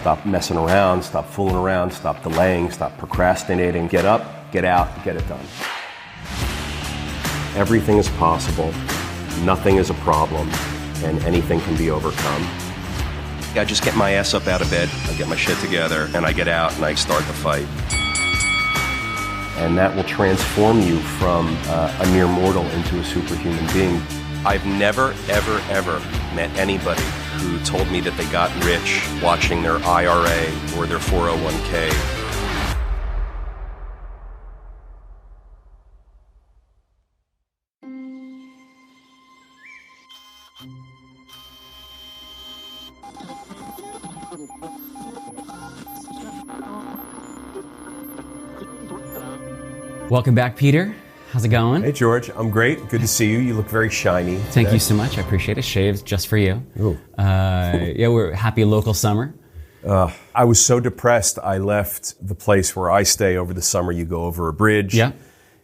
Stop messing around, stop fooling around, stop delaying, stop procrastinating. Get up, get out, get it done. Everything is possible, nothing is a problem, and anything can be overcome. I just get my ass up out of bed, I get my shit together, and I get out and I start the fight. And that will transform you from a mere mortal into a superhuman being. I've never, ever, ever met anybody who told me that they got rich watching their IRA or their 401k. Welcome back, Peter. How's it going? Hey, George. I'm great. Good to see you. You look very shiny today. Thank you so much. I appreciate it. Shaved just for you. Yeah, we're happy local summer. I was so depressed, I left the place where I stay over the summer. You go over a bridge. Yeah.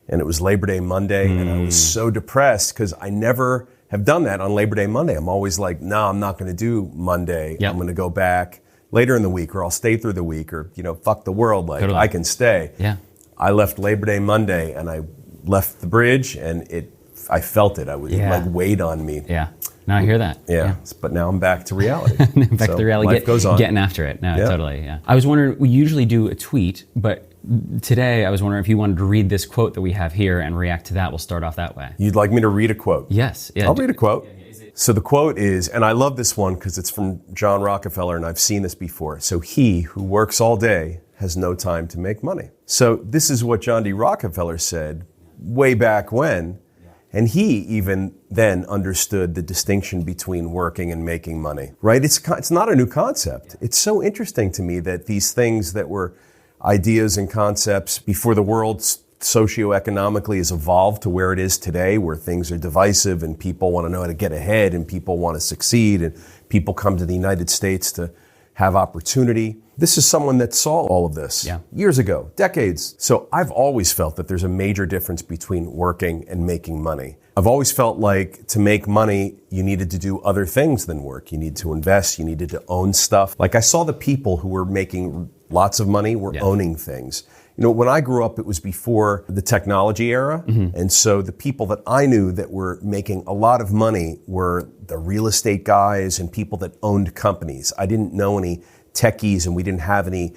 And it was Labor Day Monday, and I was so depressed because I never have done that on Labor Day Monday. I'm always like, no, I'm not going to do Monday. Yep. I'm going to go back later in the week, or I'll stay through the week, or, fuck the world. Like, Totally. I can stay. Yeah. I left Labor Day Monday, and I left the bridge, and I felt it. It weighed on me. Yeah. Now I hear that. Yeah. But now I'm back to reality. Back to the reality. Life goes on. Getting after it. No, totally. Yeah. I was wondering, we usually do a tweet, but today I was wondering if you wanted to read this quote that we have here and react to that. We'll start off that way. You'd like me to read a quote? Yes. Yeah. I'll read a quote. So the quote is, and I love this one because it's from John Rockefeller, and I've seen this before. So he who works all day has no time to make money. So this is what John D. Rockefeller said way back when, and he even then understood the distinction between working and making money, right? It's not a new concept. It's so interesting to me that these things that were ideas and concepts before the world socioeconomically has evolved to where it is today, where things are divisive and people want to know how to get ahead and people want to succeed and people come to the United States to have opportunity. This is someone that saw all of this years ago, decades. So I've always felt that there's a major difference between working and making money. I've always felt like to make money, you needed to do other things than work. You need to invest, you needed to own stuff. Like I saw the people who were making lots of money were owning things. When I grew up, it was before the technology era. And so the people that I knew that were making a lot of money were the real estate guys and people that owned companies. I didn't know any techies, and we didn't have any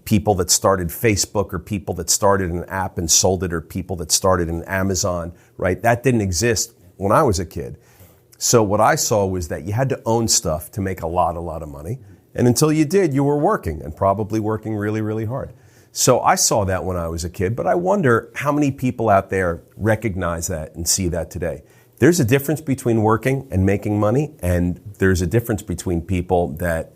people that started Facebook or people that started an app and sold it or people that started an Amazon, right? That didn't exist when I was a kid. So what I saw was that you had to own stuff to make a lot of money. And until you did, you were working and probably working really, really hard. So I saw that when I was a kid, but I wonder how many people out there recognize that and see that today. There's a difference between working and making money, and there's a difference between people that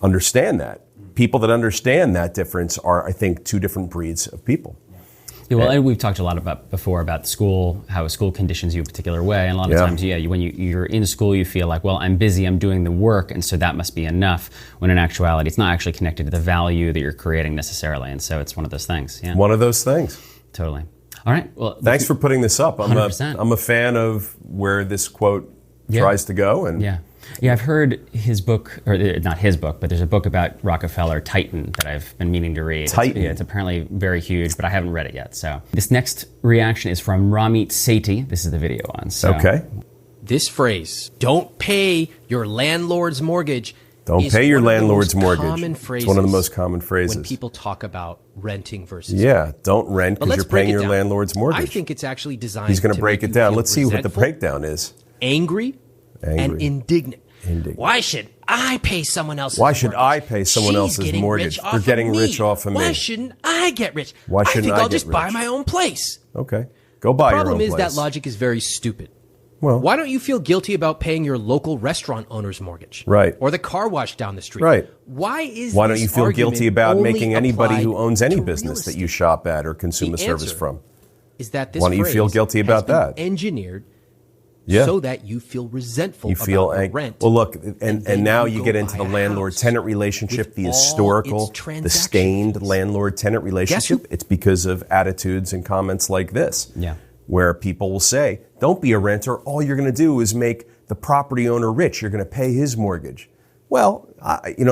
understand that. People that understand that difference are, I think, two different breeds of people. Yeah, well, and we've talked a lot before about school, how school conditions you a particular way. And a lot of times, when you're in school, you feel like, well, I'm busy, I'm doing the work, and so that must be enough. When in actuality, it's not actually connected to the value that you're creating necessarily. And so it's one of those things. Yeah. One of those things. Totally. All right. Well, thanks for putting this up. I'm 100%. I'm a fan of where this quote tries to go. And I've heard his book, or not his book, but there's a book about Rockefeller, Titan, that I've been meaning to read. Titan. It's apparently very huge, but I haven't read it yet. So this next reaction is from Ramit Sethi. This is the video one. So. Okay. This phrase, don't pay your landlord's mortgage. Don't pay your landlord's mortgage. It's one of the most common phrases. When people talk about renting versus don't rent because you're paying your landlord's mortgage. I think it's actually designed He's going to break it down. Let's see what the resentful, breakdown is. Angry. And indignant. Why should I pay someone else's mortgage? Why should I pay someone else's mortgage? They're getting rich off of me. Why shouldn't I get rich? Why shouldn't I think I'll get just buy rich? my own place. Okay. Go buy your own place. The problem is that logic is very stupid. Well, why don't you feel guilty about paying your local restaurant owner's mortgage? Right. Or the car wash down the street? Right. Why don't you feel guilty about making anybody who owns any business that you shop at or consume a service from? Is that this Why don't you feel guilty about that? Engineered so that you feel resentful about the rent. Well, look, and now you get into the landlord-tenant relationship, the historical, the stained landlord-tenant relationship. It's because of attitudes and comments like this, where people will say, don't be a renter. All you're going to do is make the property owner rich. You're going to pay his mortgage. Well,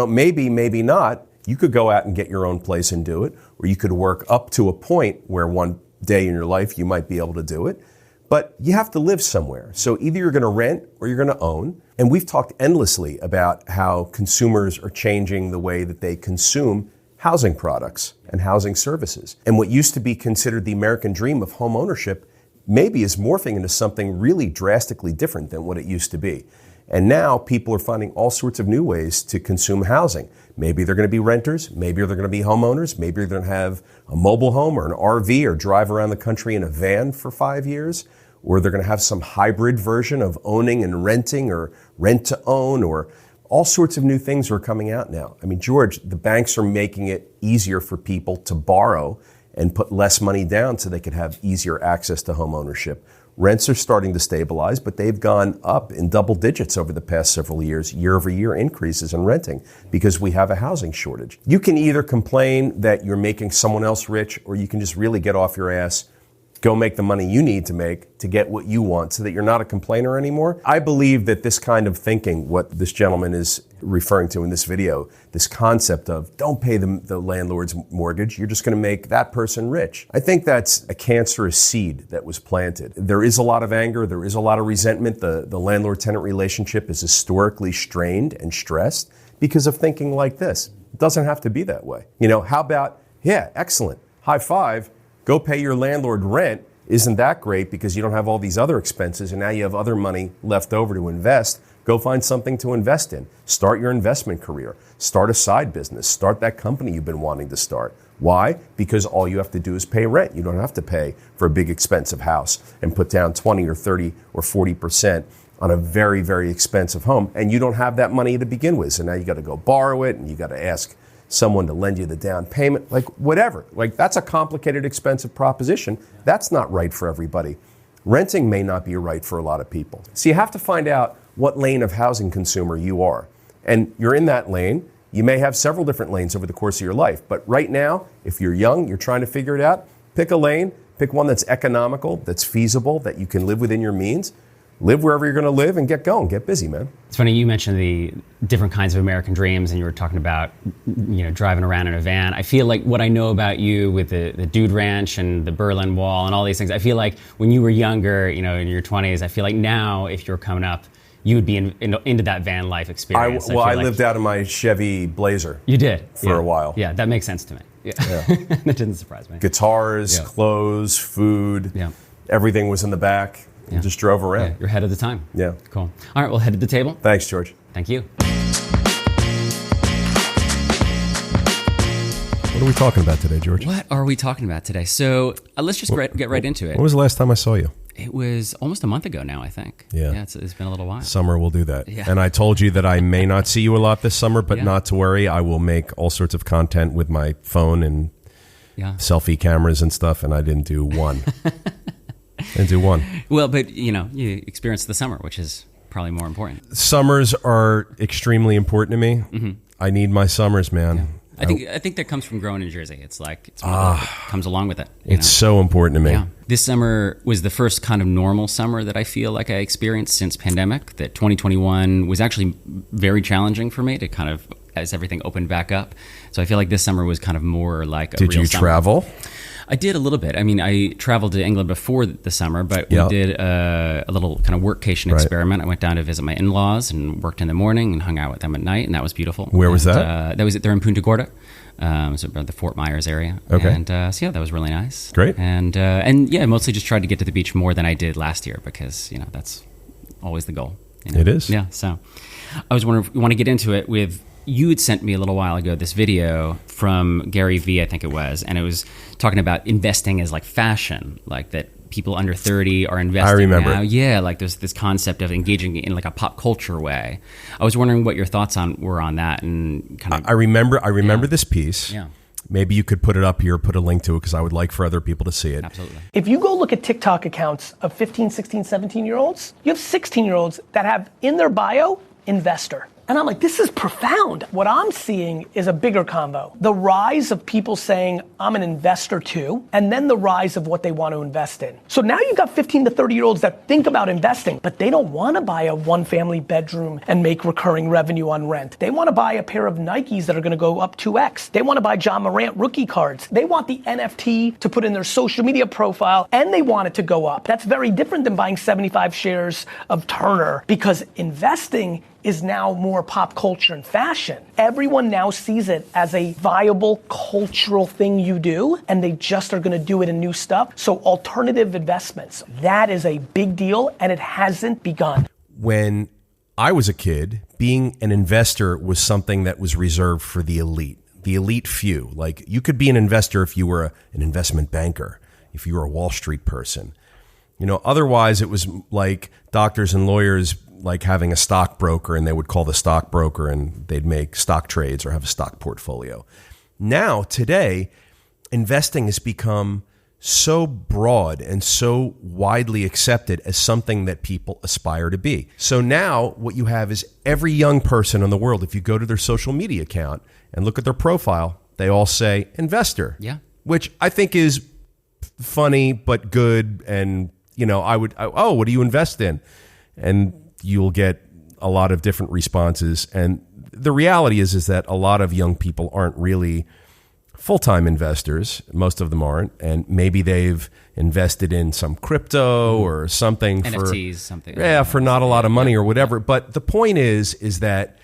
maybe not. You could go out and get your own place and do it, or you could work up to a point where one day in your life you might be able to do it. But you have to live somewhere. So either you're going to rent or you're going to own. And we've talked endlessly about how consumers are changing the way that they consume housing products and housing services. And what used to be considered the American dream of home ownership maybe is morphing into something really drastically different than what it used to be. And now people are finding all sorts of new ways to consume housing. Maybe they're going to be renters, maybe they're going to be homeowners, maybe they're going to have a mobile home or an RV or drive around the country in a van for 5 years, or they're going to have some hybrid version of owning and renting or rent to own, or all sorts of new things are coming out now. I mean, George, the banks are making it easier for people to borrow and put less money down so they could have easier access to home ownership. Rents are starting to stabilize, but they've gone up in double digits over the past several years, year-over-year increases in renting, because we have a housing shortage. You can either complain that you're making someone else rich, or you can just really get off your ass, go make the money you need to make to get what you want so that you're not a complainer anymore. I believe that this kind of thinking, what this gentleman is referring to in this video, this concept of don't pay the landlord's mortgage, you're just going to make that person rich. I think that's a cancerous seed that was planted. There is a lot of anger, there is a lot of resentment. The landlord-tenant relationship is historically strained and stressed because of thinking like this. It doesn't have to be that way. How about, excellent, high five, go pay your landlord rent. Isn't that great because you don't have all these other expenses and now you have other money left over to invest? Go find something to invest in. Start your investment career. Start a side business. Start that company you've been wanting to start. Why? Because all you have to do is pay rent. You don't have to pay for a big expensive house and put down 20 or 30 or 40% on a very, very expensive home. And you don't have that money to begin with. So now you got to go borrow it and you got to ask someone to lend you the down payment, like whatever. Like that's a complicated, expensive proposition. That's not right for everybody. Renting may not be right for a lot of people. So you have to find out what lane of housing consumer you are. And you're in that lane. You may have several different lanes over the course of your life. But right now, if you're young, you're trying to figure it out, pick a lane, pick one that's economical, that's feasible, that you can live within your means. Live wherever you're going to live and get going. Get busy, man. It's funny, you mentioned the different kinds of American dreams and you were talking about, driving around in a van. I feel like what I know about you with the Dude Ranch and the Berlin Wall and all these things, I feel like when you were younger, in your 20s, I feel like now if you're coming up, you would be into that van life experience. I lived out of my Chevy Blazer. You did? For a while. Yeah, that makes sense to me. Yeah. That didn't surprise me. Guitars, clothes, food, everything was in the back. You just drove around. Yeah, you're ahead of the time. Yeah. Cool. All right, we'll head to the table. Thanks, George. Thank you. What are we talking about today, George? What are we talking about today? So let's just get right into it. When was the last time I saw you? It was almost a month ago now, I think. Yeah. It's been a little while. Summer will do that. Yeah. And I told you that I may not see you a lot this summer, but not to worry. I will make all sorts of content with my phone and selfie cameras and stuff, and I didn't do one. And do one. Well, but you experienced the summer, which is probably more important. Summers are extremely important to me. Mm-hmm. I need my summers, man. Yeah. I think that comes from growing in Jersey. It's one that comes along with it. It's so important to me. Yeah. This summer was the first kind of normal summer that I feel like I experienced since pandemic. That 2021 was actually very challenging for me to kind of, as everything opened back up. So I feel like this summer was kind of more like a real summer. Did you travel? I did a little bit. I mean, I traveled to England before the summer, but we did a little kind of workcation experiment. I went down to visit my in-laws and worked in the morning and hung out with them at night, and that was beautiful. Where was that? They're in Punta Gorda, so about the Fort Myers area. Okay. And that was really nice. Great. And I mostly just tried to get to the beach more than I did last year because, that's always the goal. It is. Yeah. So I was wondering if you want to get into it with. You had sent me a little while ago this video from Gary Vee, I think it was, and it was talking about investing as like fashion, like that people under 30 are investing. I remember. Now. Yeah, like there's this concept of engaging in like a pop culture way. I was wondering what your thoughts were on that and kind of. I remember this piece. Yeah. Maybe you could put it up here, put a link to it, because I would like for other people to see it. Absolutely. If you go look at TikTok accounts of 15, 16, 17-year-olds, you have 16-year-olds that have in their bio, investor. And I'm like, this is profound. What I'm seeing is a bigger combo. The rise of people saying, I'm an investor too, and then the rise of what they want to invest in. So now you've got 15 to 30-year-olds that think about investing, but they don't want to buy a one-family bedroom and make recurring revenue on rent. They want to buy a pair of Nikes that are going to go up 2x. They want to buy John Morant rookie cards. They want the NFT to put in their social media profile, and they want it to go up. That's very different than buying 75 shares of Turner, because investing is now more pop culture and fashion. Everyone now sees it as a viable cultural thing you do, and they just are gonna do it in new stuff. So alternative investments, that is a big deal, and it hasn't begun. When I was a kid, being an investor was something that was reserved for the elite few. Like, you could be an investor if you were an investment banker, if you were a Wall Street person. You know, otherwise it was like doctors and lawyers like having a stockbroker, and they would call the stockbroker and they'd make stock trades or have a stock portfolio. Now, today, investing has become so broad and so widely accepted as something that people aspire to be. So now what you have is every young person in the world, if you go to their social media account and look at their profile, they all say investor. Yeah. Which I think is funny but good. And, you know, what do you invest in? And you'll get a lot of different responses. And the reality is that a lot of young people aren't really full-time investors. Most of them aren't. And maybe they've invested in some crypto or something NFTs, something. Yeah, for not a lot of money or whatever. But the point is that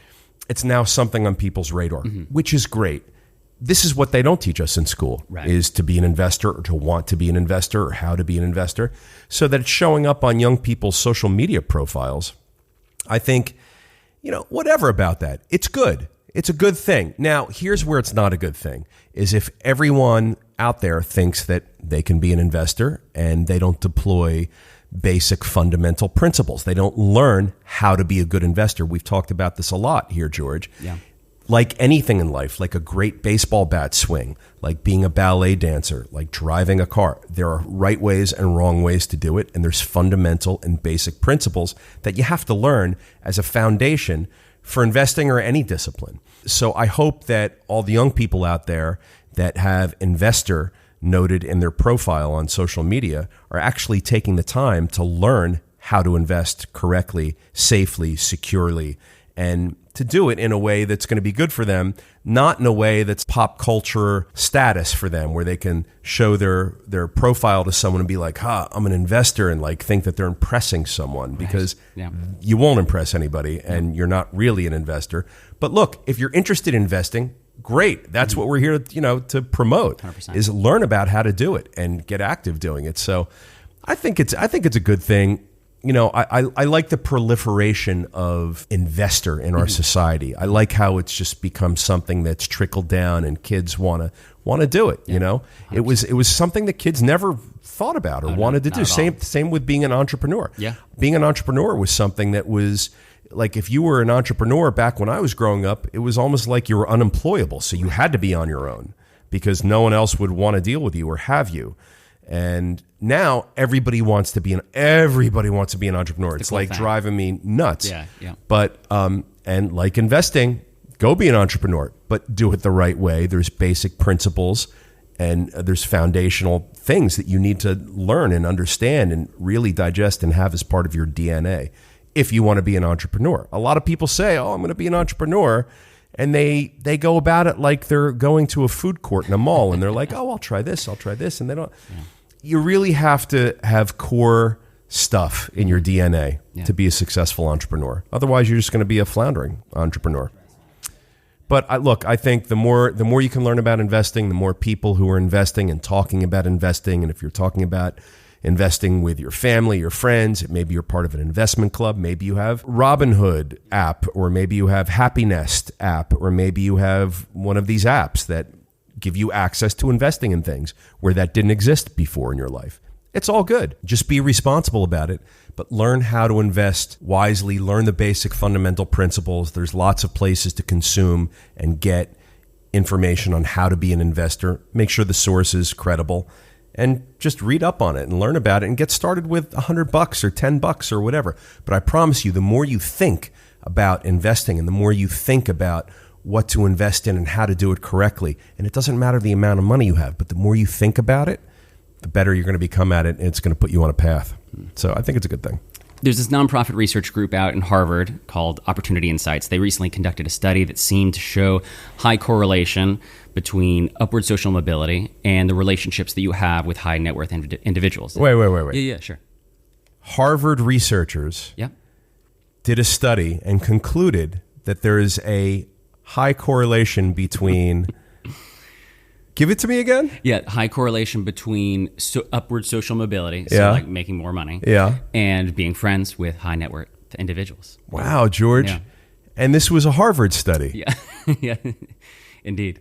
it's now something on people's radar, which is great. This is what they don't teach us in school, is to be an investor or to want to be an investor or how to be an investor, so that it's showing up on young people's social media profiles. I think, you know, whatever about that. It's good. It's a good thing. Now, here's where it's not a good thing, is if everyone out there thinks that they can be an investor and they don't deploy basic fundamental principles. They don't learn how to be a good investor. We've talked about this a lot here, George. Yeah. Like anything in life, like a great baseball bat swing, like being a ballet dancer, like driving a car, there are right ways and wrong ways to do it. And there's fundamental and basic principles that you have to learn as a foundation for investing or any discipline. So I hope that all the young people out there that have investor noted in their profile on social media are actually taking the time to learn how to invest correctly, safely, securely, and to do it in a way that's going to be good for them, not in a way that's pop culture status for them, where they can show their profile to someone and be like, I'm an investor, and like think that they're impressing someone, because you won't impress anybody and you're not really an investor. But look, if you're interested in investing, great. That's what we're here, to promote, 100%. Is learn about how to do it and get active doing it. So I think it's a good thing. I like the proliferation of investor in our society. I like how it's just become something that's trickled down and kids want to do it. It was something that kids never thought about or wanted to do. Same with being an entrepreneur. Yeah. Being an entrepreneur was something that was like, if you were an entrepreneur back when I was growing up, it was almost like you were unemployable. So you had to be on your own because no one else would want to deal with you or have you. And now everybody wants to be an entrepreneur. It's like driving me nuts. Yeah. But and like investing, go be an entrepreneur, but do it the right way. There's basic principles and there's foundational things that you need to learn and understand and really digest and have as part of your DNA if you want to be an entrepreneur. A lot of people say, I'm going to be an entrepreneur. And they go about it like they're going to a food court in a mall, and they're like, I'll try this, and they don't. Yeah. You really have to have core stuff in your DNA to be a successful entrepreneur. Otherwise, you're just going to be a floundering entrepreneur. But I think the more you can learn about investing, the more people who are investing and talking about investing, and if you're talking about investing with your family, your friends, maybe you're part of an investment club, maybe you have Robinhood app, or maybe you have Happy Nest app, or maybe you have one of these apps that give you access to investing in things where that didn't exist before in your life. It's all good. Just be responsible about it, but learn how to invest wisely, learn the basic fundamental principles. There's lots of places to consume and get information on how to be an investor. Make sure the source is credible. And just read up on it and learn about it and get started with $100 or $10 or whatever. But I promise you, the more you think about investing and the more you think about what to invest in and how to do it correctly, and it doesn't matter the amount of money you have, but the more you think about it, the better you're going to become at it, and it's going to put you on a path. So I think it's a good thing. There's this nonprofit research group out in Harvard called Opportunity Insights. They recently conducted a study that seemed to show high correlation between upward social mobility and the relationships that you have with high net worth individuals. Wait. Yeah, sure. Harvard researchers did a study and concluded that there is a high correlation between... Give it to me again? Yeah, high correlation between upward social mobility, so like making more money, and being friends with high net worth individuals. Wow, George. Yeah. And this was a Harvard study. Yeah, indeed.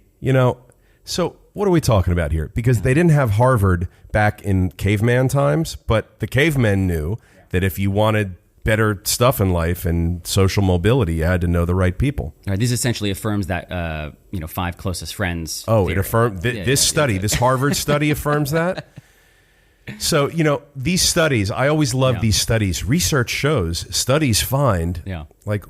So what are we talking about here? Because they didn't have Harvard back in caveman times, but the cavemen knew that if you wanted better stuff in life and social mobility, you had to know the right people. Right, this essentially affirms that 5 closest friends. Oh, theory. It affirmed this Harvard study affirms that. So these studies, I always love these studies. Research shows, studies find, like,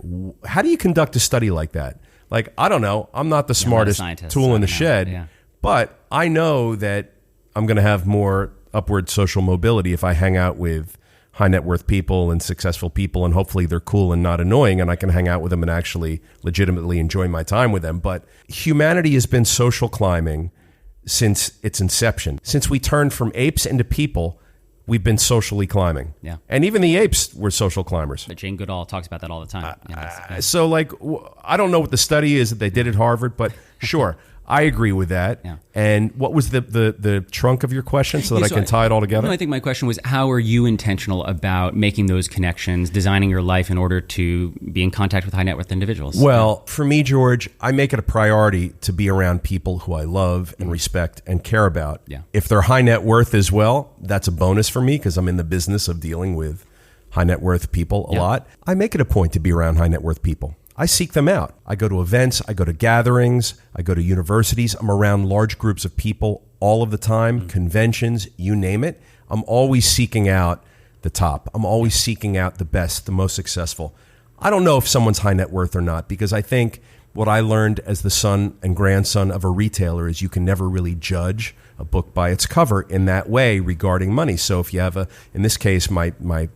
how do you conduct a study like that? Like, I don't know. I'm not the smartest tool in the shed, but I know that I'm going to have more upward social mobility if I hang out with high net worth people and successful people, and hopefully they're cool and not annoying, and I can hang out with them and actually legitimately enjoy my time with them. But humanity has been social climbing since its inception. Since we turned from apes into people, we've been socially climbing. Yeah. And even the apes were social climbers. But Jane Goodall talks about that all the time. So, like, I don't know what the study is that they did at Harvard, but sure. I agree with that. Yeah. And what was the trunk of your question so that I can tie it all together? I think my question was, how are you intentional about making those connections, designing your life in order to be in contact with high net worth individuals? Well, for me, George, I make it a priority to be around people who I love and respect and care about. Yeah. If they're high net worth as well, that's a bonus for me because I'm in the business of dealing with high net worth people a lot. I make it a point to be around high net worth people. I seek them out. I go to events, I go to gatherings, I go to universities. I'm around large groups of people all of the time, conventions, you name it. I'm always seeking out the top. I'm always seeking out the best, the most successful. I don't know if someone's high net worth or not, because I think what I learned as the son and grandson of a retailer is you can never really judge a book by its cover in that way regarding money. So if you have in this case, my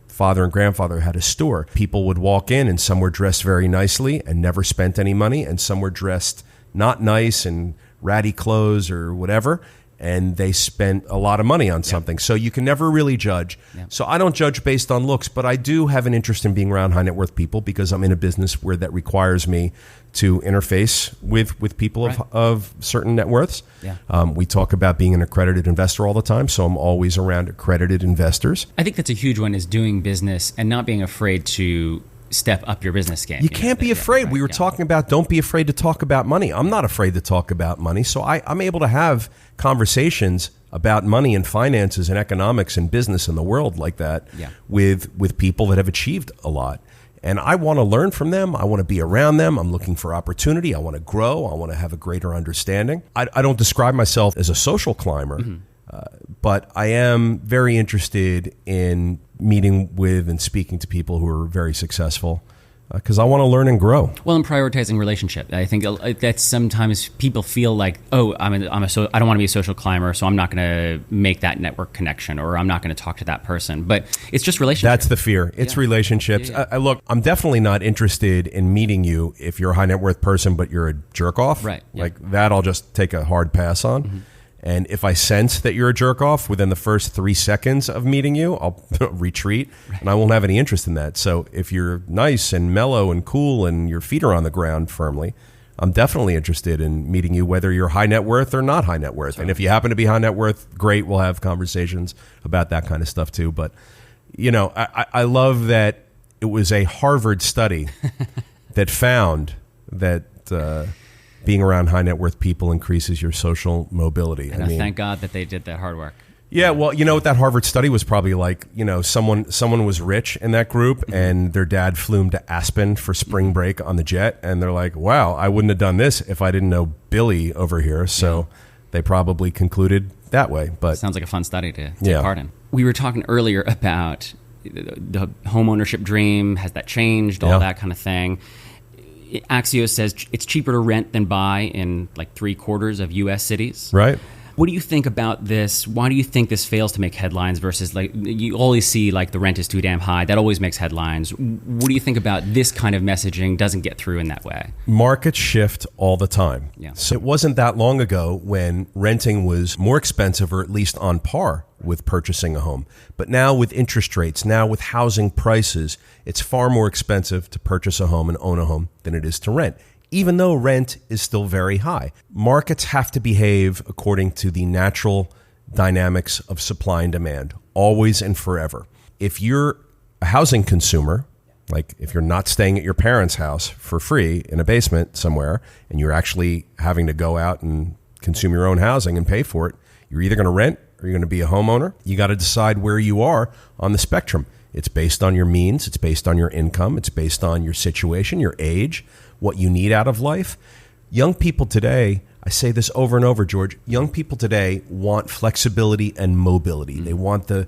father and grandfather had a store. People would walk in and some were dressed very nicely and never spent any money, and some were dressed not nice and ratty clothes or whatever, and they spent a lot of money on something. So you can never really judge. So I don't judge based on looks, but I do have an interest in being around high net worth people because I'm in a business where that requires me to interface with people of certain net worths. We talk about being an accredited investor all the time, so I'm always around accredited investors. I think that's a huge one, is doing business and not being afraid to step up your business game. You can't be afraid. We were talking about don't be afraid to talk about money. I'm not afraid to talk about money, so I'm able to have conversations about money and finances and economics and business in the world like that with people that have achieved a lot. And I want to learn from them. I want to be around them. I'm looking for opportunity. I want to grow. I want to have a greater understanding. I don't describe myself as a social climber, but I am very interested in meeting with and speaking to people who are very successful because I want to learn and grow. Well, and prioritizing relationship. I think that sometimes people feel like, oh, I don't want to be a social climber, so I'm not going to make that network connection, or I'm not going to talk to that person. But it's just relationships. That's the fear. It's relationships. Look, I'm definitely not interested in meeting you if you're a high net worth person, but you're a jerk off. Right. Like that, I'll just take a hard pass on. And if I sense that you're a jerk off within the first 3 seconds of meeting you, I'll retreat, and I won't have any interest in that. So if you're nice and mellow and cool and your feet are on the ground firmly, I'm definitely interested in meeting you, whether you're high net worth or not high net worth. And if you happen to be high net worth, great, we'll have conversations about that kind of stuff too. But, I love that it was a Harvard study that found that being around high net worth people increases your social mobility. And thank God that they did that hard work. Yeah, well, you know what that Harvard study was probably like, someone was rich in that group and their dad flew them to Aspen for spring break on the jet, and they're like, wow, I wouldn't have done this if I didn't know Billy over here. So they probably concluded that way. But sounds like a fun study to take part in. We were talking earlier about the home ownership dream, has that changed, all that kind of thing. Axios says it's cheaper to rent than buy in like 3/4 of U.S. cities. Right. What do you think about this? Why do you think this fails to make headlines versus like you always see like the rent is too damn high? That always makes headlines. What do you think about this kind of messaging doesn't get through in that way? Markets shift all the time. Yeah. So it wasn't that long ago when renting was more expensive or at least on par with purchasing a home. But now with interest rates, now with housing prices, it's far more expensive to purchase a home and own a home than it is to rent, even though rent is still very high. Markets have to behave according to the natural dynamics of supply and demand, always and forever. If you're a housing consumer, like if you're not staying at your parents' house for free in a basement somewhere, and you're actually having to go out and consume your own housing and pay for it, you're either going to rent or you're going to be a homeowner. You got to decide where you are on the spectrum. It's based on your means. It's based on your income. It's based on your situation, your age, what you need out of life. Young people today, I say this over and over, George, young people today want flexibility and mobility. They want the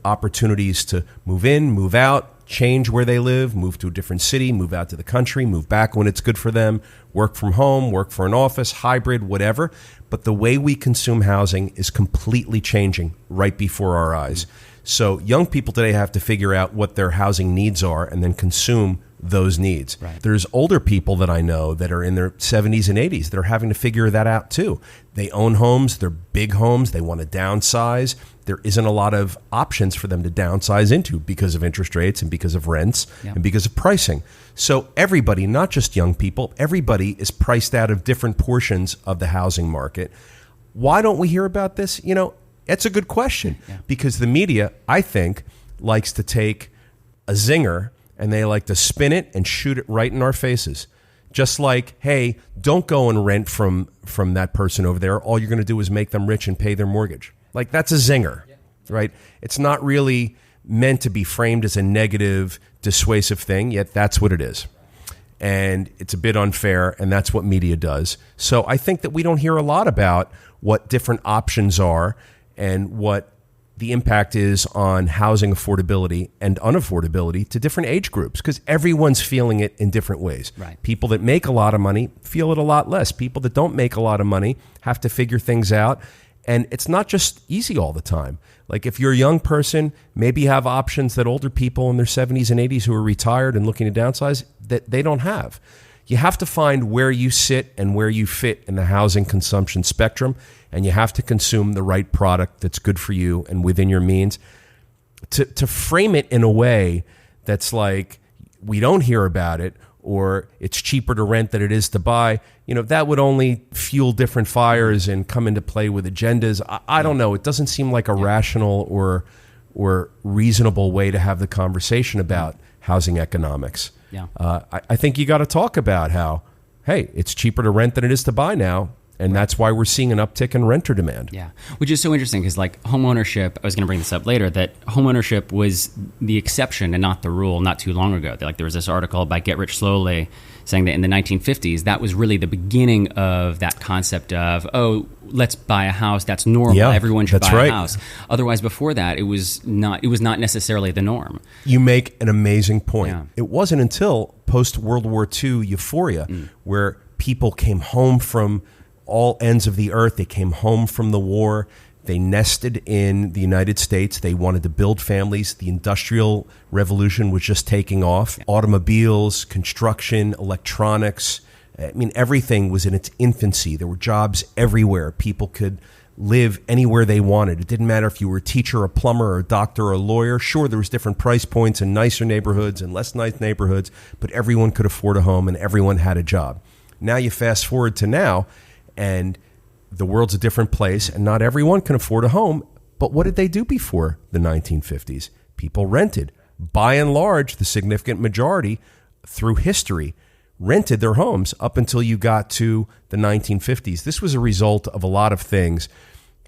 opportunities to move in, move out, change where they live, move to a different city, move out to the country, move back when it's good for them, work from home, work for an office, hybrid, whatever. But the way we consume housing is completely changing right before our eyes. So young people today have to figure out what their housing needs are and then consume those needs. Right. There's older people that I know that are in their 70s and 80s that are having to figure that out too. They own homes, they're big homes, they want to downsize. There isn't a lot of options for them to downsize into because of interest rates and because of rents and because of pricing. So everybody, not just young people, everybody is priced out of different portions of the housing market. Why don't we hear about this? You know, it's a good question because the media, I think, likes to take a zinger and they like to spin it and shoot it right in our faces. Just like, hey, don't go and rent from that person over there. All you're going to do is make them rich and pay their mortgage. Like, that's a zinger, right? It's not really meant to be framed as a negative, dissuasive thing, yet that's what it is. And it's a bit unfair, and that's what media does. So I think that we don't hear a lot about what different options are and what the impact is on housing affordability and unaffordability to different age groups, because everyone's feeling it in different ways. Right. People that make a lot of money feel it a lot less. People that don't make a lot of money have to figure things out. And it's not just easy all the time. Like if you're a young person, maybe you have options that older people in their 70s and 80s who are retired and looking to downsize that they don't have. You have to find where you sit and where you fit in the housing consumption spectrum, and you have to consume the right product that's good for you and within your means. To frame it in a way that's like, we don't hear about it, or it's cheaper to rent than it is to buy, you know, that would only fuel different fires and come into play with agendas. I don't know. It doesn't seem like a rational or reasonable way to have the conversation about housing economics. Yeah. I think you got to talk about how, hey, it's cheaper to rent than it is to buy now. And that's why we're seeing an uptick in renter demand. Yeah, which is so interesting because like home ownership, I was going to bring this up later, that home ownership was the exception and not the rule not too long ago. Like there was this article by Get Rich Slowly saying that in the 1950s, that was really the beginning of that concept of, oh, let's buy a house. That's normal. Yeah, everyone should that's buy right. a house. Otherwise, before that, it was not necessarily the norm. You make an amazing point. Yeah. It wasn't until post-World War II euphoria where people came home from all ends of the earth. They came home from the war. They nested in the United States. They wanted to build families. The Industrial Revolution was just taking off. Automobiles, construction, electronics. I mean, everything was in its infancy. There were jobs everywhere. People could live anywhere they wanted. It didn't matter if you were a teacher, a plumber, or a doctor, or a lawyer. Sure, there was different price points in nicer neighborhoods and less nice neighborhoods, but everyone could afford a home and everyone had a job. Now you fast forward to now, and the world's a different place, and not everyone can afford a home. But what did they do before the 1950s? People rented. By and large, the significant majority through history rented their homes up until you got to the 1950s. This was a result of a lot of things.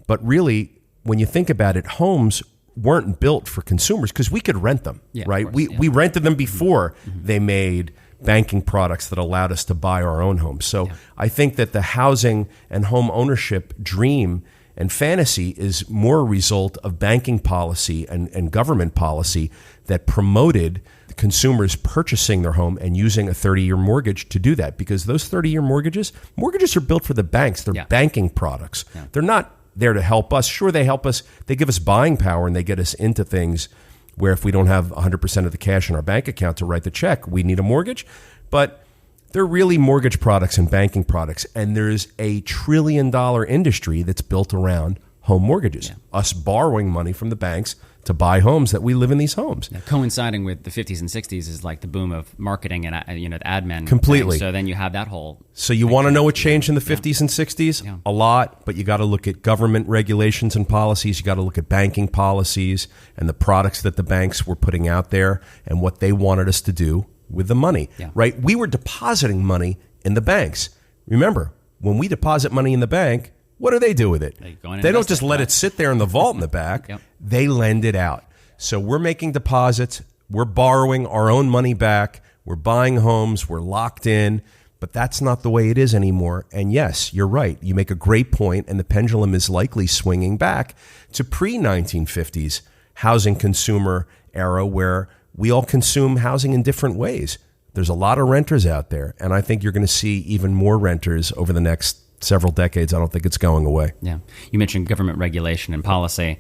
But really, when you think about it, homes weren't built for consumers because we could rent them, right? We rented them before they made banking products that allowed us to buy our own homes. So I think that the housing and home ownership dream And fantasy is more a result of banking policy and government policy that promoted consumers purchasing their home and using a 30-year mortgage to do that. Because those 30-year mortgages are built for the banks. They're banking products. Yeah. They're not there to help us. Sure, they help us. They give us buying power and they get us into things where if we don't have 100% of the cash in our bank account to write the check, we need a mortgage. But they're really mortgage products and banking products. And there's a $1 trillion industry that's built around home mortgages, us borrowing money from the banks to buy homes that we live in these homes. Now, coinciding with the 50s and 60s is like the boom of marketing and the ad men. Completely. So then you have that whole... So you want to know what changed in the 50s and 60s? Yeah. A lot, but you got to look at government regulations and policies. You got to look at banking policies and the products that the banks were putting out there and what they wanted us to do with the money, right? We were depositing money in the banks. Remember, when we deposit money in the bank, what do they do with it? They don't just let it sit there in the vault in the back. They lend it out. So we're making deposits. We're borrowing our own money back. We're buying homes. We're locked in. But that's not the way it is anymore. And yes, you're right. You make a great point, and the pendulum is likely swinging back to pre-1950s housing consumer era where we all consume housing in different ways. There's a lot of renters out there, and I think you're going to see even more renters over the next several decades. I don't think it's going away. Yeah. You mentioned government regulation and policy.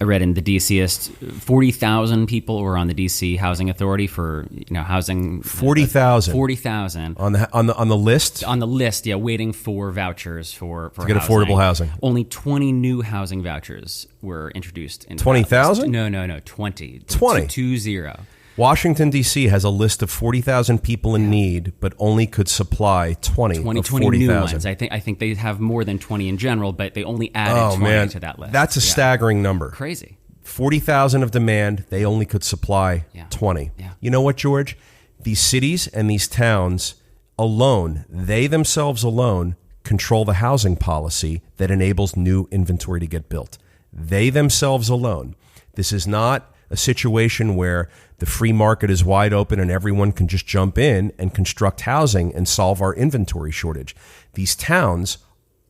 I read in the DCist, 40,000 people were on the DC Housing Authority for housing. 40,000. 40,000 on the list. On the list, waiting for vouchers for to get affordable housing. Only 20 new housing vouchers were introduced. 20,000? No, 20. 20. 20. Washington, D.C. has a list of 40,000 people in need, but only could supply 20 of 20 new ones. I think they have more than 20 in general, but they only added 20 to that list. That's a staggering number. Crazy. 40,000 of demand, they only could supply 20. Yeah. You know what, George? These cities and these towns alone, they themselves alone, control the housing policy that enables new inventory to get built. They themselves alone. This is not a situation where the free market is wide open and everyone can just jump in and construct housing and solve our inventory shortage. These towns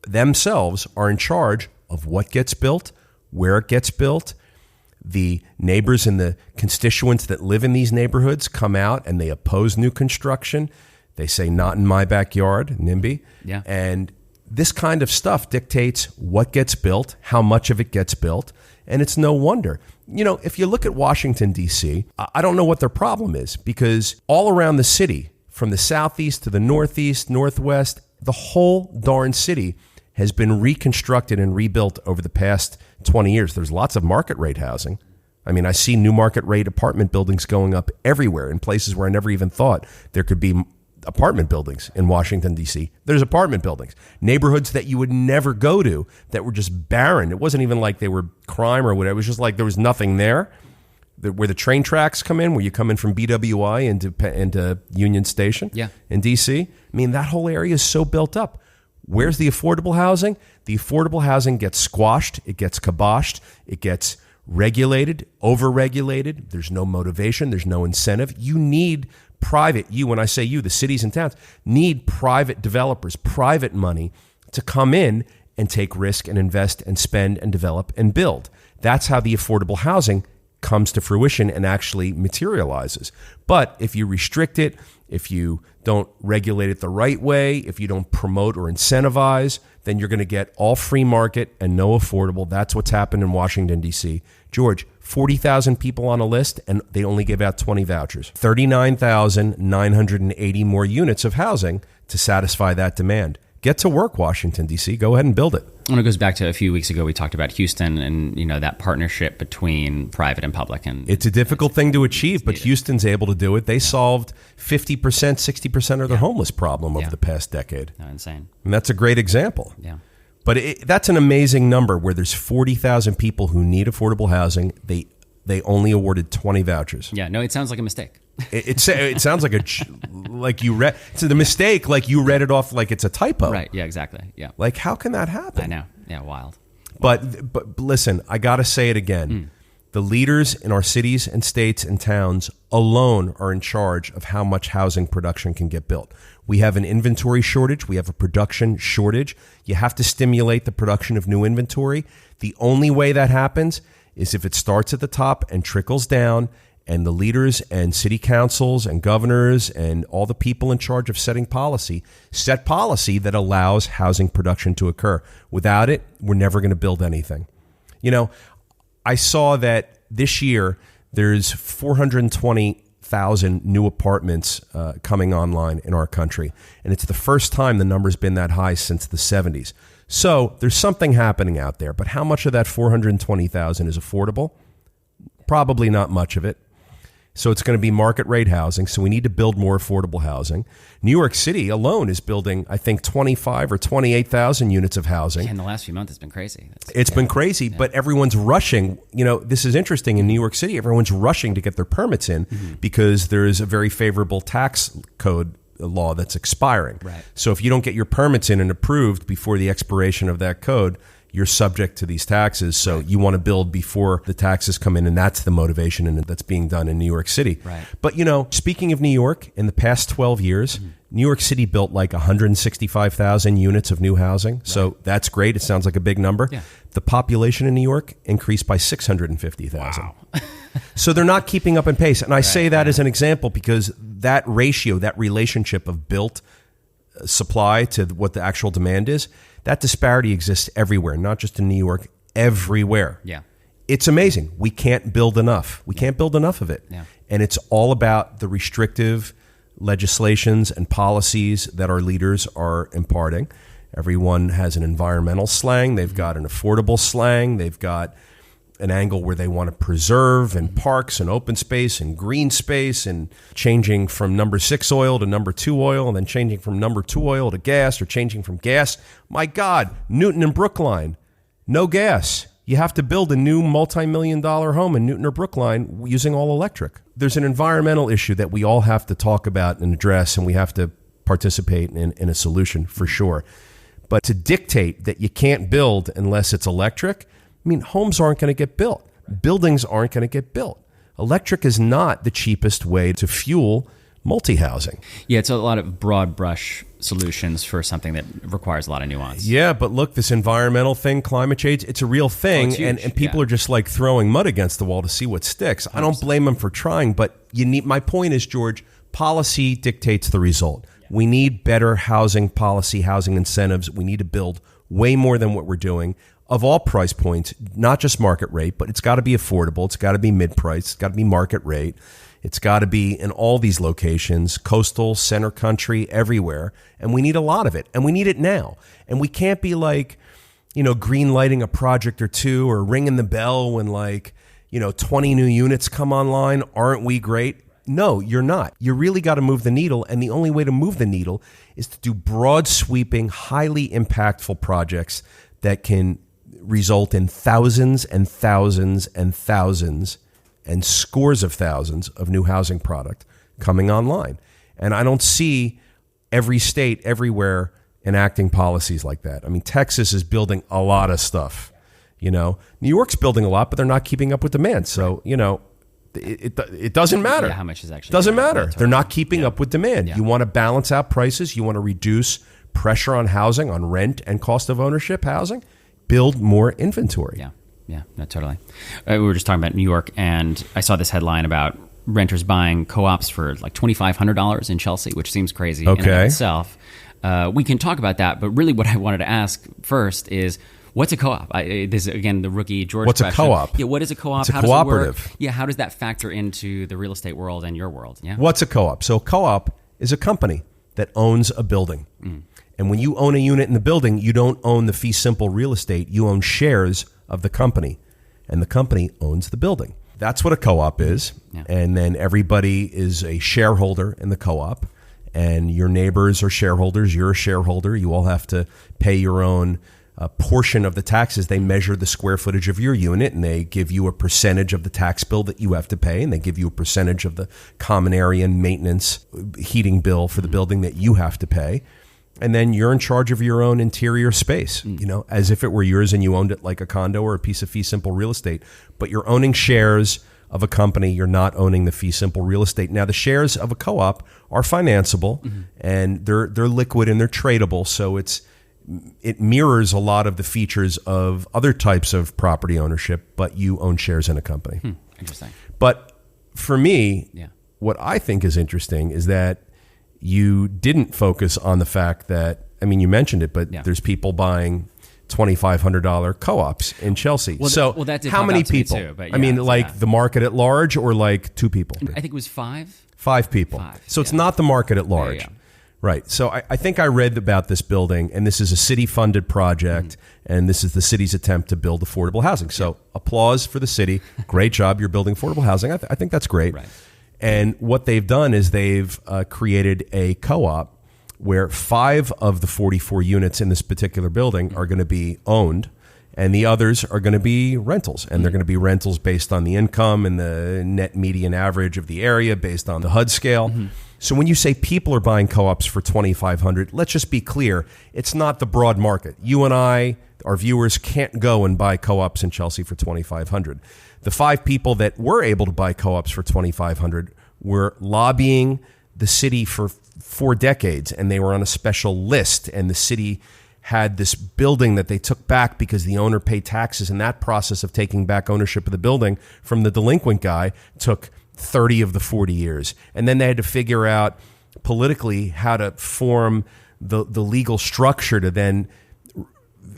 themselves are in charge of what gets built, where it gets built. The neighbors and the constituents that live in these neighborhoods come out and they oppose new construction. They say, not in my backyard, NIMBY. Yeah. And this kind of stuff dictates what gets built, how much of it gets built, and it's no wonder. If you look at Washington, D.C., I don't know what their problem is, because all around the city, from the southeast to the northeast, northwest, the whole darn city has been reconstructed and rebuilt over the past 20 years. There's lots of market rate housing. I mean, I see new market rate apartment buildings going up everywhere in places where I never even thought there could be apartment buildings in Washington, D.C. There's apartment buildings, neighborhoods that you would never go to that were just barren. It wasn't even like they were crime or whatever. It was just like there was nothing there. Where the train tracks come in, where you come in from BWI into Union Station in D.C. I mean, that whole area is so built up. Where's the affordable housing? The affordable housing gets squashed. It gets kiboshed. It gets regulated, over-regulated. There's no motivation. There's no incentive. You need when I say you, the cities and towns, need private developers, private money to come in and take risk and invest and spend and develop and build. That's how the affordable housing comes to fruition and actually materializes. But if you restrict it, if you don't regulate it the right way, if you don't promote or incentivize, then you're going to get all free market and no affordable. That's what's happened in Washington, D.C. George, 40,000 people on a list, and they only gave out 20 vouchers. 39,980 more units of housing to satisfy that demand. Get to work, Washington, D.C. Go ahead and build it. And it goes back to a few weeks ago, we talked about Houston and that partnership between private and public. And it's a difficult thing to achieve, but Houston's able to do it. They solved 50%, 60% of their homeless problem over the past decade. Insane. And that's a great example. Yeah. But that's an amazing number where there's 40,000 people who need affordable housing. They only awarded 20 vouchers. Yeah, no, it sounds like a mistake. It sounds like you read. It's the mistake, like you read it off like it's a typo. Right, yeah, exactly. Yeah. Like, how can that happen? I know. Yeah, wild. But listen, I got to say it again. The leaders in our cities and states and towns alone are in charge of how much housing production can get built. We have an inventory shortage. We have a production shortage. You have to stimulate the production of new inventory. The only way that happens is if it starts at the top and trickles down, and the leaders and city councils and governors and all the people in charge of setting policy set policy that allows housing production to occur. Without it, we're never going to build anything. You know, I saw that this year there's 420,000 new apartments coming online in our country. And it's the first time the number's been that high since the 70s. So there's something happening out there. But how much of that 420,000 is affordable? Probably not much of it. So it's going to be market rate housing. So we need to build more affordable housing. New York City alone is building, I think, 25 or 28,000 units of housing. Yeah, in the last few months, it's been crazy. It's been crazy, but everyone's rushing. You know, this is interesting. In New York City, everyone's rushing to get their permits in because there's a very favorable tax code law that's expiring. Right. So if you don't get your permits in and approved before the expiration of that code, you're subject to these taxes. So you want to build before the taxes come in. And that's the motivation, and that's being done in New York City. Right. But, you know, speaking of New York, in the past 12 years, New York City built like 165,000 units of new housing. Right. So that's great. It sounds like a big number. Yeah. The population in New York increased by 650,000. Wow. So they're not keeping up in pace. And I say that as an example because that ratio, that relationship of built supply to what the actual demand is, that disparity exists everywhere, not just in New York, everywhere. Yeah. It's amazing. We can't build enough. We can't build enough of it. Yeah. And it's all about the restrictive legislations and policies that our leaders are imparting. Everyone has an environmental slang. They've got an affordable slang. They've got an angle where they want to preserve and parks and open space and green space and changing from number 6 oil to number 2 oil and then changing from number 2 oil to gas or changing from gas. My God, Newton and Brookline, no gas. You have to build a new multi-million-dollar home in Newton or Brookline using all electric. There's an environmental issue that we all have to talk about and address, and we have to participate in a solution for sure. But to dictate that you can't build unless it's electric, I mean, homes aren't going to get built. Buildings aren't going to get built. Electric is not the cheapest way to fuel multi-housing. Yeah, it's a lot of broad brush solutions for something that requires a lot of nuance. Yeah, but look, this environmental thing, climate change, it's a real thing. And people are just like throwing mud against the wall to see what sticks. 100%. I don't blame them for trying, but my point is, George, policy dictates the result. Yeah. We need better housing policy, housing incentives. We need to build way more than what we're doing. Of all price points, not just market rate, but it's got to be affordable. It's got to be mid-price. It's got to be market rate. It's got to be in all these locations, coastal, center country, everywhere. And we need a lot of it. And we need it now. And we can't be like, green lighting a project or two or ringing the bell when 20 new units come online. Aren't we great? No, you're not. You really got to move the needle. And the only way to move the needle is to do broad sweeping, highly impactful projects that can result in thousands and thousands and thousands and scores of thousands of new housing product coming online. And I don't see every state everywhere enacting policies like that. I mean, Texas is building a lot of stuff. New York's building a lot, but they're not keeping up with demand. So, it doesn't matter. Yeah, how much is actually doesn't matter. They're not keeping up with demand. Yeah. You want to balance out prices. You want to reduce pressure on housing, on rent and cost of ownership housing. Build more inventory. Yeah, no, totally. We were just talking about New York, and I saw this headline about renters buying co-ops for like $2,500 in Chelsea, which seems crazy in and of itself. We can talk about that, but really what I wanted to ask first is, what's a co-op? This is, again, the rookie George question. What's a co-op? Yeah, what is a co-op? It's a cooperative. Does it work? Yeah, how does that factor into the real estate world and your world? Yeah. What's a co-op? So a co-op is a company that owns a building. And when you own a unit in the building, you don't own the fee simple real estate. You own shares of the company, and the company owns the building. That's what a co-op is. Yeah. And then everybody is a shareholder in the co-op, and your neighbors are shareholders. You're a shareholder. You all have to pay your own portion of the taxes. They measure the square footage of your unit, and they give you a percentage of the tax bill that you have to pay, and they give you a percentage of the common area and maintenance heating bill for the building that you have to pay. and then you're in charge of your own interior space, as if it were yours and you owned it like a condo or a piece of fee simple real estate. But you're owning shares of a company. You're not owning the fee simple real estate. Now, the shares of a co-op are financeable, and they're liquid and they're tradable. So it mirrors a lot of the features of other types of property ownership, but you own shares in a company. Interesting. But for me, what I think is interesting is that you didn't focus on the fact that, you mentioned it, but there's people buying $2,500 co-ops in Chelsea. That did how many to me people? too, but the market at large, or like 2 people? I think it was 5. 5 people. So it's not the market at large. Right. So I think I read about this building, and this is a city-funded project, and this is the city's attempt to build affordable housing. So applause for the city. Great job. You're building affordable housing. I think that's great. Right. And what they've done is they've created a co-op where 5 of the 44 units in this particular building are going to be owned, and the others are going to be rentals. And they're going to be rentals based on the income and the net median average of the area based on the HUD scale. So when you say people are buying co-ops for $2,500, let's just be clear. It's not the broad market. You and I, our viewers, can't go and buy co-ops in Chelsea for $2,500. The 5 people that were able to buy co-ops for $2,500 were lobbying the city for 4 decades, and they were on a special list, and the city had this building that they took back because the owner paid taxes, and that process of taking back ownership of the building from the delinquent guy took 30 of the 40 years. And then they had to figure out politically how to form the legal structure to then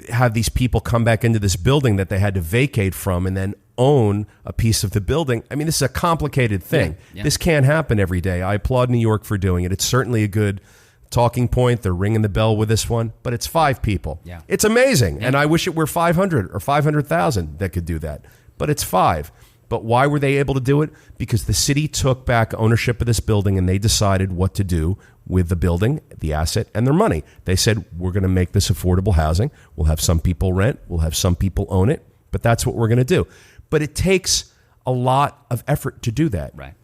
have these people come back into this building that they had to vacate from and then own a piece of the building. This is a complicated thing. This can't happen every day. I applaud New York for doing it. It's certainly a good talking point. They're ringing the bell with this one, but it's 5 people. It's amazing. And I wish it were 500 or 500,000 that could do that, but it's 5. But why were they able to do it? Because the city took back ownership of this building, and they decided what to do with the building, the asset, and their money. They said, we're going to make this affordable housing. We'll have some people rent. We'll have some people own it. But that's what we're going to do. But it takes a lot of effort to do that. Right.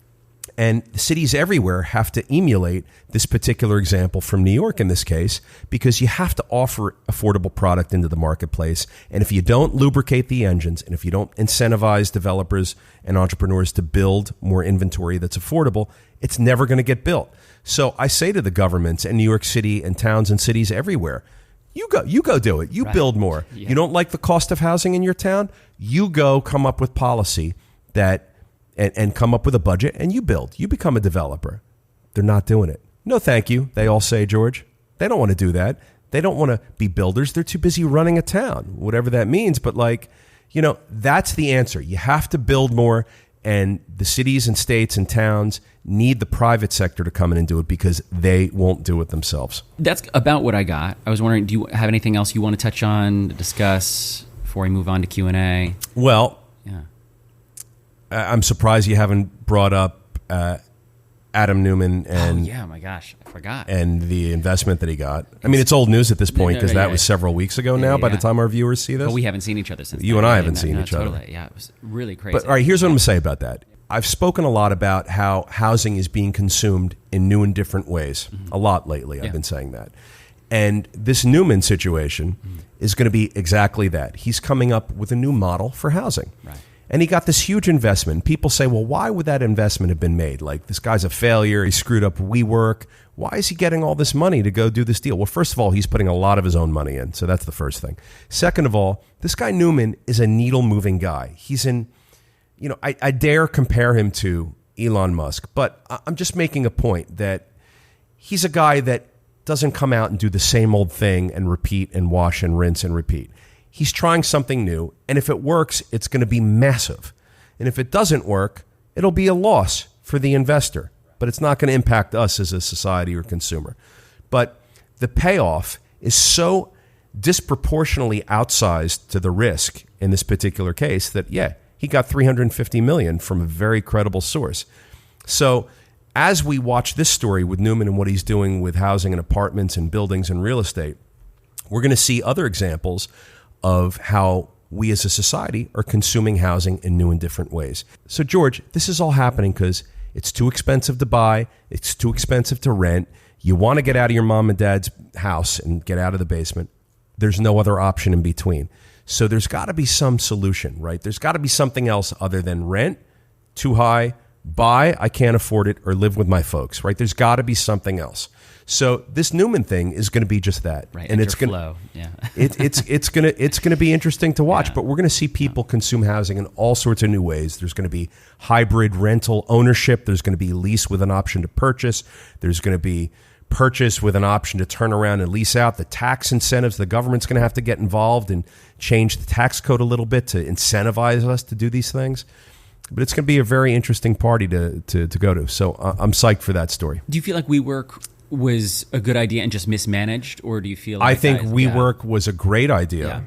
And cities everywhere have to emulate this particular example from New York in this case, because you have to offer affordable product into the marketplace. And if you don't lubricate the engines, and if you don't incentivize developers and entrepreneurs to build more inventory that's affordable, it's never going to get built. So I say to the governments and New York City and towns and cities everywhere, you go do it. You build more. You don't like the cost of housing in your town? You go come up with policy that and come up with a budget, and you build. You become a developer. They're not doing it. No, thank you, they all say, George. They don't want to do that. They don't want to be builders. They're too busy running a town, whatever that means. But that's the answer. You have to build more, and the cities and states and towns need the private sector to come in and do it because they won't do it themselves. That's about what I got. I was wondering, do you have anything else you want to touch on, discuss before we move on to Q&A? Well, I'm surprised you haven't brought up Adam Newman and my gosh, I forgot. And the investment that he got. It's old news at this point because that was several weeks ago now. By the time our viewers see this, but we haven't seen each other since. You and I haven't seen each other. Yeah, it was really crazy. But all right, here's what I'm going to say about that. I've spoken a lot about how housing is being consumed in new and different ways. A lot lately, I've been saying that. And this Newman situation is going to be exactly that. He's coming up with a new model for housing. Right. And he got this huge investment. People say, well, why would that investment have been made? Like, this guy's a failure. He screwed up WeWork. Why is he getting all this money to go do this deal? Well, first of all, he's putting a lot of his own money in. So that's the first thing. Second of all, this guy Newman is a needle-moving guy. He's in, I dare compare him to Elon Musk. But I'm just making a point that he's a guy that doesn't come out and do the same old thing and repeat and wash and rinse and repeat. He's trying something new, and if it works, it's going to be massive. And if it doesn't work, it'll be a loss for the investor, but it's not going to impact us as a society or consumer. But the payoff is so disproportionately outsized to the risk in this particular case that, he got $350 million from a very credible source. So as we watch this story with Newman and what he's doing with housing and apartments and buildings and real estate, we're going to see other examples of how we as a society are consuming housing in new and different ways. So, George, this is all happening because it's too expensive to buy, it's too expensive to rent. You want to get out of your mom and dad's house and get out of the basement. There's no other option in between. So there's got to be some solution, right? There's got to be something else other than rent, too high, buy, I can't afford it, or live with my folks, right? There's got to be something else. So this Newman thing is going to be just that, right? And it's going flow, yeah. it's going to be interesting to watch. Yeah. But we're going to see people consume housing in all sorts of new ways. There's going to be hybrid rental ownership. There's going to be lease with an option to purchase. There's going to be purchase with an option to turn around and lease out. The tax incentives, the government's going to have to get involved and change the tax code a little bit to incentivize us to do these things. But it's going to be a very interesting party to go to. So I'm psyched for that story. Do you feel like WeWork was a good idea and just mismanaged, or do you feel like I think WeWork was a great idea. Yeah.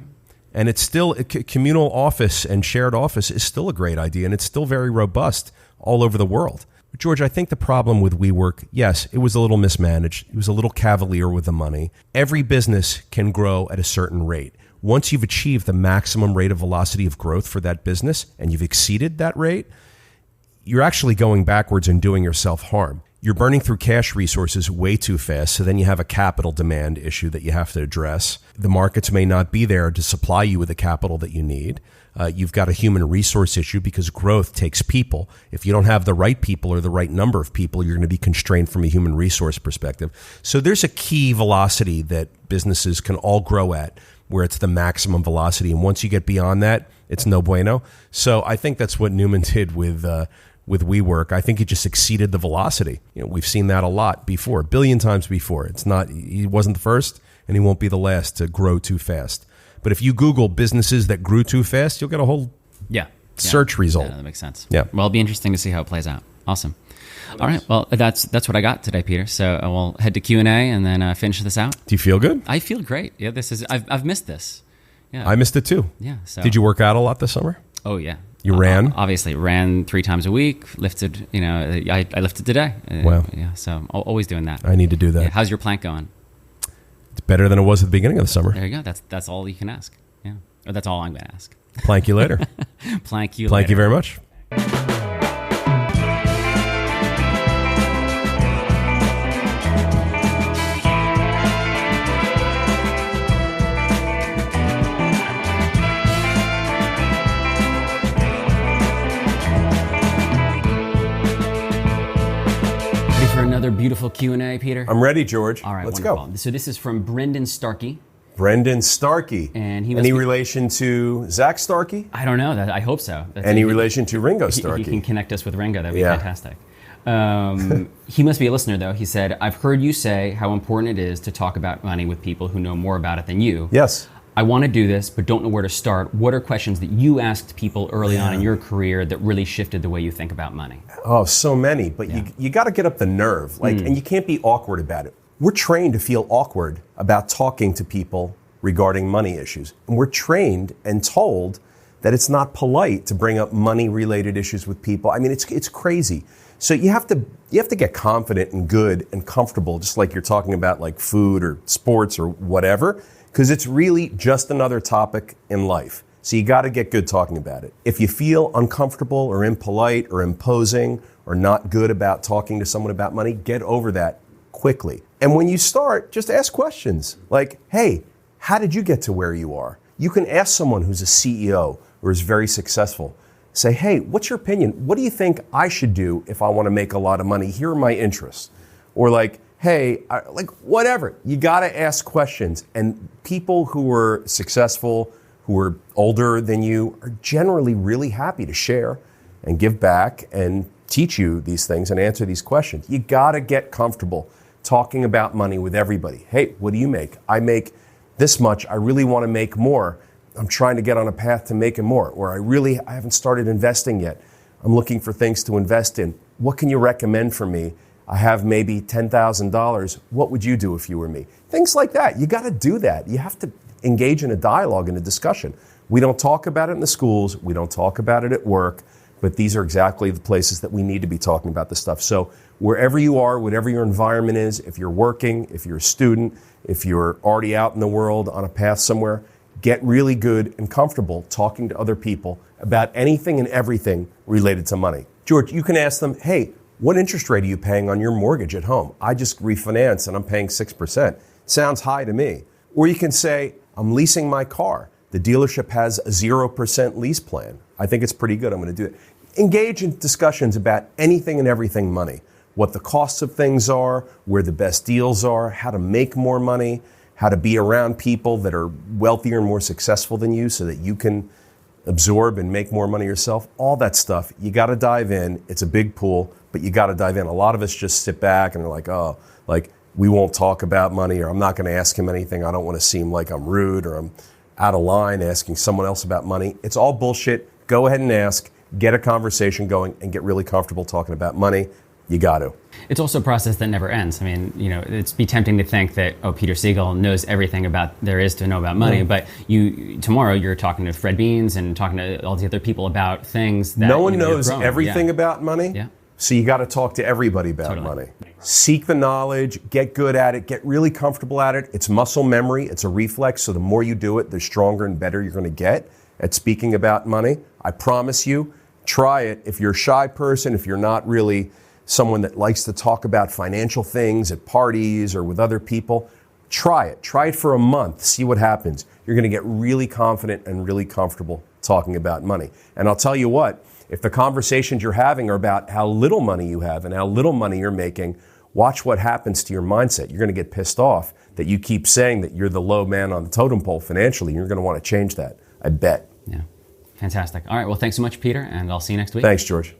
And it's still, communal office and shared office is still a great idea, and it's still very robust all over the world. George, I think the problem with WeWork, yes, it was a little mismanaged. It was a little cavalier with the money. Every business can grow at a certain rate. Once you've achieved the maximum rate of velocity of growth for that business and you've exceeded that rate, you're actually going backwards and doing yourself harm. You're burning through cash resources way too fast, so then you have a capital demand issue that you have to address. The markets may not be there to supply you with the capital that you need. You've got a human resource issue because growth takes people. If you don't have the right people or the right number of people, you're going to be constrained from a human resource perspective. So there's a key velocity that businesses can all grow at, where it's the maximum velocity. And once you get beyond that, it's no bueno. So I think that's what Newman did with WeWork. I think he just exceeded the velocity. We've seen that a lot before, a billion times before. He wasn't the first, and he won't be the last to grow too fast. But if you Google businesses that grew too fast, you'll get a whole search result. Yeah, that makes sense. Yeah. Well, it'll be interesting to see how it plays out. Awesome. All right. Well, that's what I got today, Peter. So we'll head to Q&A and then finish this out. Do you feel good? I feel great. Yeah, I've missed this. Yeah, I missed it too. Yeah. So. Did you work out a lot this summer? Oh yeah. You ran? Obviously, ran 3 times a week. Lifted. I lifted today. Wow. Yeah. So I'm always doing that. I need to do that. Yeah, how's your plank going? It's better than it was at the beginning of the summer. There you go. That's all you can ask. Yeah. Or that's all I'm going to ask. Plank you later. Plank you later. Plank you very much. Another beautiful Q&A, Peter. I'm ready, George. All right, let's wonderful. go. So this is from Brendan Starkey. Brendan Starkey. And he any relation to Zach Starkey? I don't know. I hope so. Any relation to Ringo Starkey? He can connect us with Ringo. That'd be fantastic. He must be a listener, though. He said, I've heard you say how important it is to talk about money with people who know more about it than you. Yes. I want to do this, but don't know where to start. What are questions that you asked people early on in your career that really shifted the way you think about money? Oh, so many. But you got to get up the nerve. And you can't be awkward about it. We're trained to feel awkward about talking to people regarding money issues. And we're trained and told that it's not polite to bring up money-related issues with people. I mean, it's crazy. So you have to get confident and good and comfortable, just like you're talking about like food or sports or whatever, because it's really just another topic in life. So you got to get good talking about it. If you feel uncomfortable or impolite or imposing or not good about talking to someone about money, get over that quickly. And when you start, just ask questions like, hey, how did you get to where you are? You can ask someone who's a CEO or is very successful. Say, hey, what's your opinion? What do you think I should do if I want to make a lot of money? Here are my interests. Or like, hey, whatever. You got to ask questions. And people who are successful, who are older than you, are generally really happy to share and give back and teach you these things and answer these questions. You got to get comfortable talking about money with everybody. Hey, what do you make? I make this much. I really want to make more. I'm trying to get on a path to making more. Or I haven't started investing yet. I'm looking for things to invest in. What can you recommend for me? I have maybe $10,000. What would you do if you were me? Things like that. You got to do that. You have to engage in a dialogue and a discussion. We don't talk about it in the schools. We don't talk about it at work. But these are exactly the places that we need to be talking about this stuff. So wherever you are, whatever your environment is, if you're working, if you're a student, if you're already out in the world on a path somewhere, get really good and comfortable talking to other people about anything and everything related to money. George, you can ask them, hey, what interest rate are you paying on your mortgage at home? I just refinanced and I'm paying 6%. Sounds high to me. Or you can say, I'm leasing my car. The dealership has a 0% lease plan. I think it's pretty good. I'm going to do it. Engage in discussions about anything and everything money. What the costs of things are, where the best deals are, how to make more money, how to be around people that are wealthier and more successful than you so that you can absorb and make more money yourself. All that stuff, you got to dive in. It's a big pool, but you got to dive in. A lot of us just sit back and are like, oh, like we won't talk about money, or I'm not going to ask him anything. I don't want to seem like I'm rude or I'm out of line asking someone else about money. It's all bullshit. Go ahead and ask, get a conversation going, and get really comfortable talking about money. You got to. It's also a process that never ends. I mean, you know, it's be tempting to think that, oh, Peter Siegel knows everything about there is to know about money, but tomorrow you're talking to Fred Beans and talking to all the other people about things that no one knows everything about money. Yeah. So you got to talk to everybody about money. Seek the knowledge, get good at it, get really comfortable at it. It's muscle memory, it's a reflex, so the more you do it, the stronger and better you're going to get at speaking about money. I promise you, try it. If you're a shy person, if you're not really someone that likes to talk about financial things at parties or with other people, try it. Try it for a month, see what happens. You're going to get really confident and really comfortable talking about money. And I'll tell you what, if the conversations you're having are about how little money you have and how little money you're making, watch what happens to your mindset. You're going to get pissed off that you keep saying that you're the low man on the totem pole financially. You're going to want to change that, I bet. Yeah, fantastic. All right, well, thanks so much, Peter, and I'll see you next week. Thanks, George.